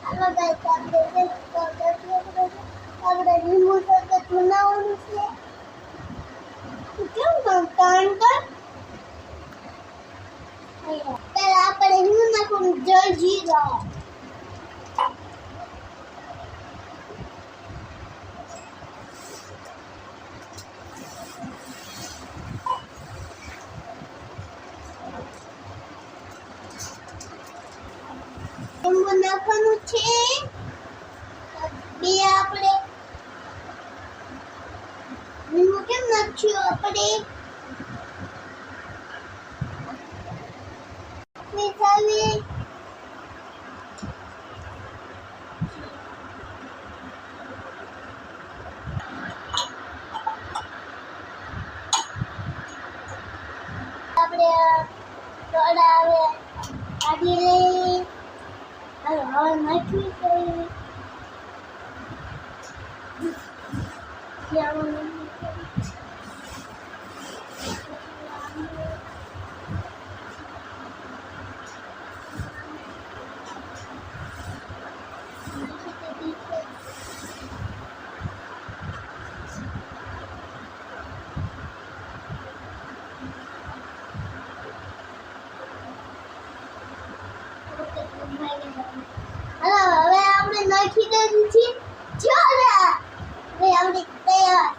હાલો guys આપણે લીંબુ શરબત બનાવવાનું છે. કેમ ટન પહેલા આપણે લીંબુ નાખવાનું જલજીરા. લીંબુ નાખવાનું છે. બે આપણે લીંબુ કેમ નાખ્યું આપણે મિસાવી આપણે થોડા આવે આડી લઈ હાલો હવે નાખી દઈએ. હાલો હવે આપણે નાખી દીધી છે. ચાલો હવે આપણે તૈયાર.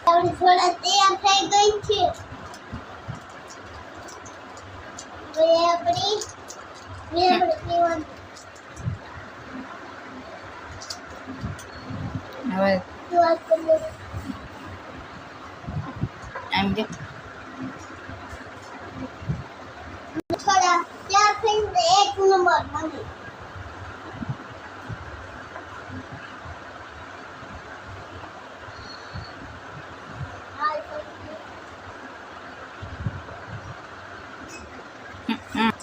આપણે થોડા તૈયાર થઈ ગઈ છે. હવે આપણે પીવાનું. હવે વાત કરીએ. એમ કે થોડા તૈયાર થઈને એક નંબર મને હમ